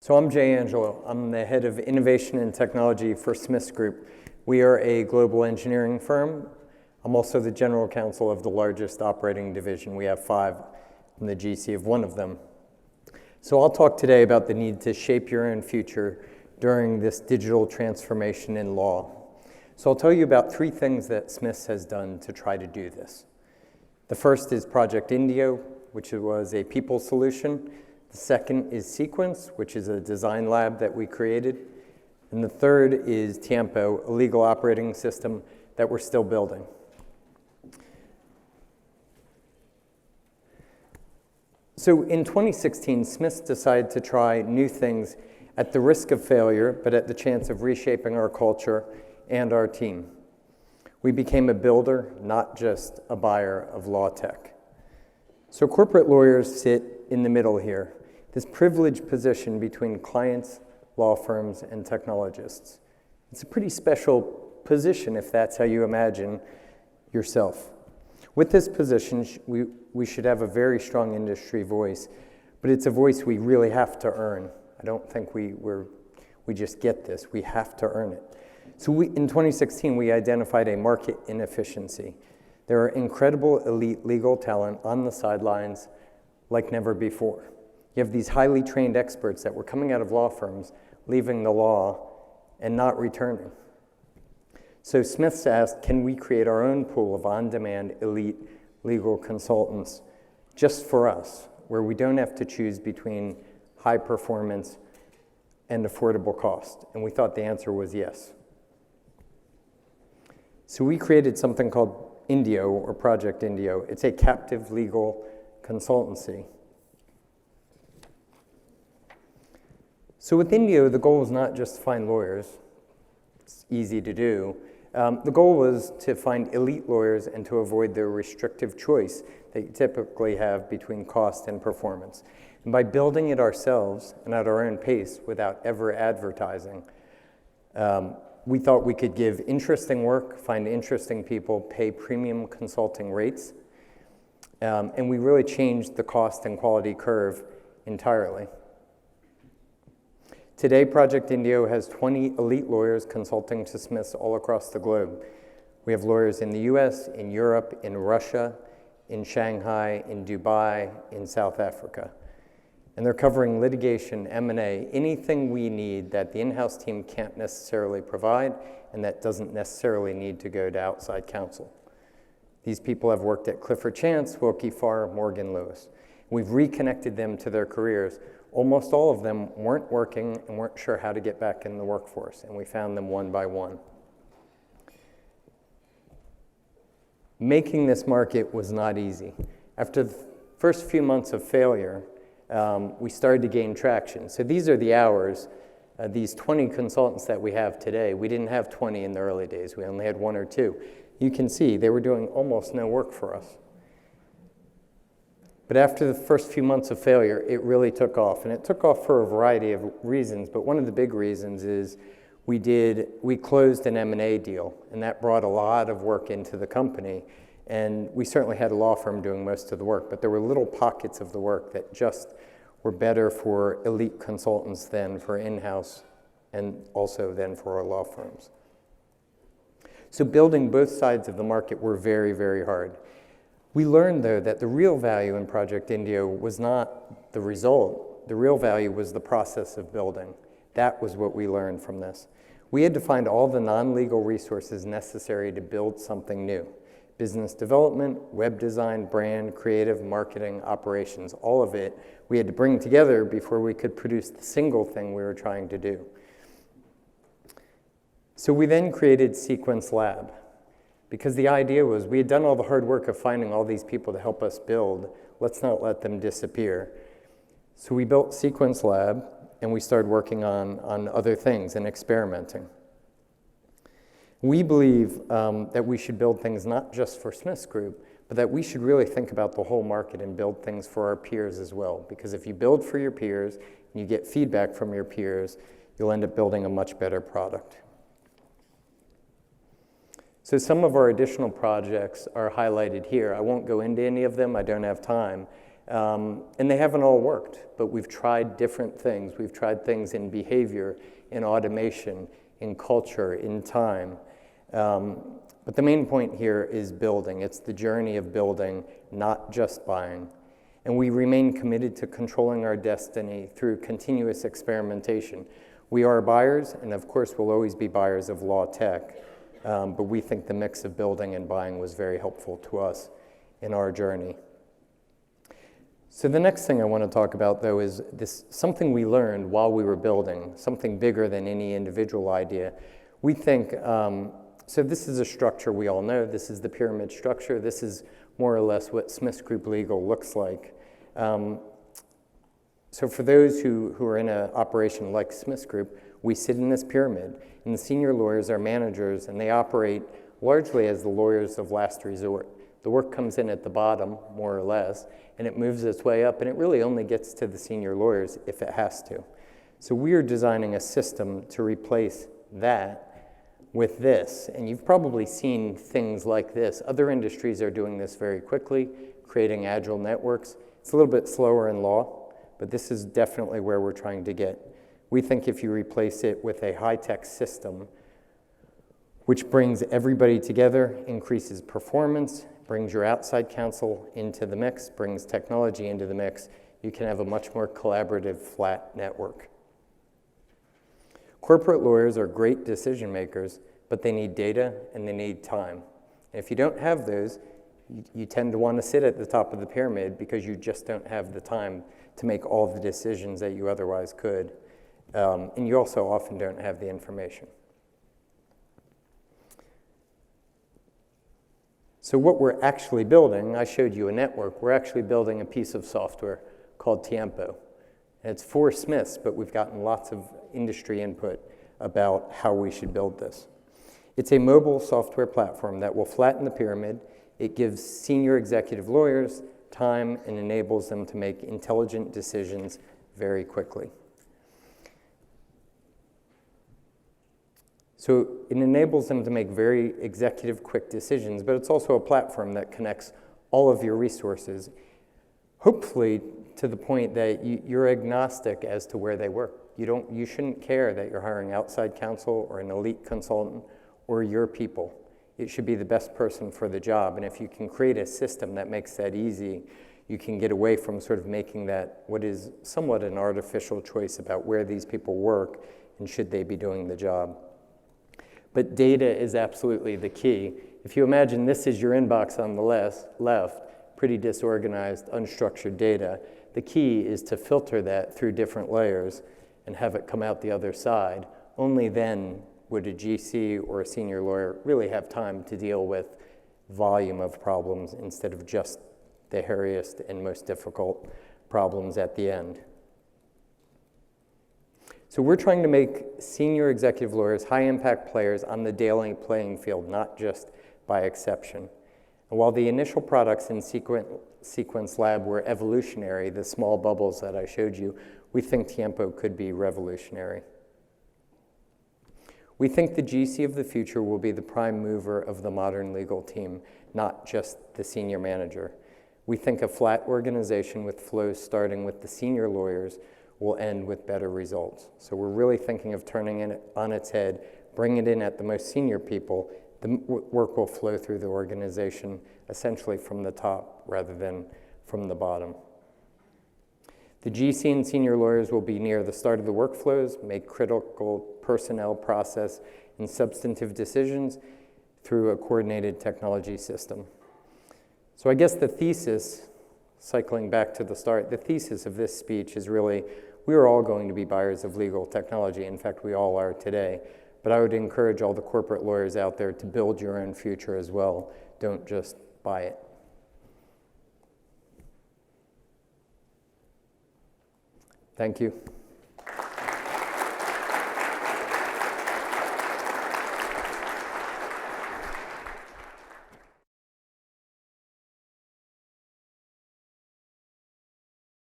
So I'm Angelo. I'm the head of innovation and technology for Smiths Group. We are a global engineering firm. I'm also the general counsel of the largest operating division. We have 5. I'm the GC of one of them. So I'll talk today about the need to shape your own future during this digital transformation in law. So I'll tell you about 3 things that Smiths has done to try to do this. The first is Project Indio, which was a people solution. The second is Sequence, which is a design lab that we created. And the third is Tiempo, a legal operating system that we're still building. So in 2016, Smiths decided to try new things at the risk of failure, but at the chance of reshaping our culture and our team. We became a builder, not just a buyer of law tech. So corporate lawyers sit in the middle here, this privileged position between clients, law firms, and technologists. It's a pretty special position if that's how you imagine yourself. With this position, we should have a very strong industry voice, but it's a voice we really have to earn. I don't think we just get this. We have to earn it. So in 2016, we identified a market inefficiency. There are incredible elite legal talent on the sidelines like never before. You have these highly trained experts that were coming out of law firms, leaving the law, and not returning. So Smiths asked, can we create our own pool of on-demand elite legal consultants just for us, where we don't have to choose between high performance and affordable cost? And we thought the answer was yes. So we created something called Indio, or Project Indio. It's a captive legal consultancy. So with Indio, the goal was not just to find lawyers. It's easy to do. The goal was to find elite lawyers and to avoid the restrictive choice that you typically have between cost and performance. And by building it ourselves and at our own pace without ever advertising, we thought we could give interesting work, find interesting people, pay premium consulting rates, and we really changed the cost and quality curve entirely. Today, Project Indio has 20 elite lawyers consulting to Smiths all across the globe. We have lawyers in the US, in Europe, in Russia, in Shanghai, in Dubai, in South Africa. And they're covering litigation, M&A, anything we need that the in-house team can't necessarily provide and that doesn't necessarily need to go to outside counsel. These people have worked at Clifford Chance, Wilkie Farr, Morgan Lewis. We've reconnected them to their careers. Almost all of them weren't working and weren't sure how to get back in the workforce, and we found them one by one. Making this market was not easy. After the first few months of failure, we started to gain traction. So these are the hours, these 20 consultants that we have today. We didn't have 20 in the early days. We only had 1 or 2. You can see they were doing almost no work for us. But after the first few months of failure, it really took off. And it took off for a variety of reasons, but one of the big reasons is we closed an M&A deal, and that brought a lot of work into the company. And we certainly had a law firm doing most of the work, but there were little pockets of the work that just were better for elite consultants than for in-house and also than for our law firms. So building both sides of the market were very, very hard. We learned, though, that the real value in Project Indio was not the result. The real value was the process of building. That was what we learned from this. We had to find all the non-legal resources necessary to build something new. Business development, web design, brand, creative, marketing, operations, all of it we had to bring together before we could produce the single thing we were trying to do. So we then created Sequence Lab, because the idea was we had done all the hard work of finding all these people to help us build. Let's not let them disappear. So we built Sequence Lab, and we started working on other things and experimenting. We believe that we should build things not just for Smiths Group, but that we should really think about the whole market and build things for our peers as well. Because if you build for your peers and you get feedback from your peers, you'll end up building a much better product. So some of our additional projects are highlighted here. I won't go into any of them, I don't have time. And they haven't all worked, but we've tried different things. We've tried things in behavior, in automation, in culture, in time. But the main point here is building. It's the journey of building, not just buying. And we remain committed to controlling our destiny through continuous experimentation. We are buyers, and of course we'll always be buyers of law tech, but we think the mix of building and buying was very helpful to us in our journey. So the next thing I want to talk about, though, is something we learned while we were building, something bigger than any individual idea. We think, so this is a structure we all know. This is the pyramid structure. This is more or less what Smiths Group Legal looks like. So for those who are in an operation like Smiths Group, we sit in this pyramid, and the senior lawyers are managers, and they operate largely as the lawyers of last resort. The work comes in at the bottom, more or less, and it moves its way up, and it really only gets to the senior lawyers if it has to. So we are designing a system to replace that with this, and you've probably seen things like this. Other industries are doing this very quickly, creating agile networks. It's a little bit slower in law, but this is definitely where we're trying to get. We think if you replace it with a high-tech system, which brings everybody together, increases performance, brings your outside counsel into the mix, brings technology into the mix, you can have a much more collaborative, flat network. Corporate lawyers are great decision makers, but they need data and they need time. And if you don't have those, you tend to want to sit at the top of the pyramid because you just don't have the time to make all the decisions that you otherwise could. And you also often don't have the information. So what we're actually building, I showed you a network, we're actually building a piece of software called Tiempo. And it's for Smiths, but we've gotten lots of industry input about how we should build this. It's a mobile software platform that will flatten the pyramid. It gives senior executive lawyers time and enables them to make intelligent decisions very quickly. So it enables them to make very executive, quick decisions, but it's also a platform that connects all of your resources, hopefully to the point that you're agnostic as to where they work. You shouldn't care that you're hiring outside counsel or an elite consultant or your people. It should be the best person for the job, and if you can create a system that makes that easy, you can get away from sort of making that what is somewhat an artificial choice about where these people work and should they be doing the job. But data is absolutely the key. If you imagine this is your inbox on the left, pretty disorganized, unstructured data, the key is to filter that through different layers and have it come out the other side. Only then would a GC or a senior lawyer really have time to deal with volume of problems instead of just the hairiest and most difficult problems at the end. So we're trying to make senior executive lawyers high-impact players on the daily playing field, not just by exception. And while the initial products in Sequence Lab were evolutionary, the small bubbles that I showed you, we think Tiempo could be revolutionary. We think the GC of the future will be the prime mover of the modern legal team, not just the senior manager. We think a flat organization with flows starting with the senior lawyers will end with better results. So we're really thinking of turning it on its head, bringing it in at the most senior people. The work will flow through the organization essentially from the top rather than from the bottom. The GC and senior lawyers will be near the start of the workflows, make critical personnel process and substantive decisions through a coordinated technology system. So I guess the thesis, cycling back to the start, the thesis of this speech is really we are all going to be buyers of legal technology. In fact, we all are today. But I would encourage all the corporate lawyers out there to build your own future as well. Don't just buy it. Thank you.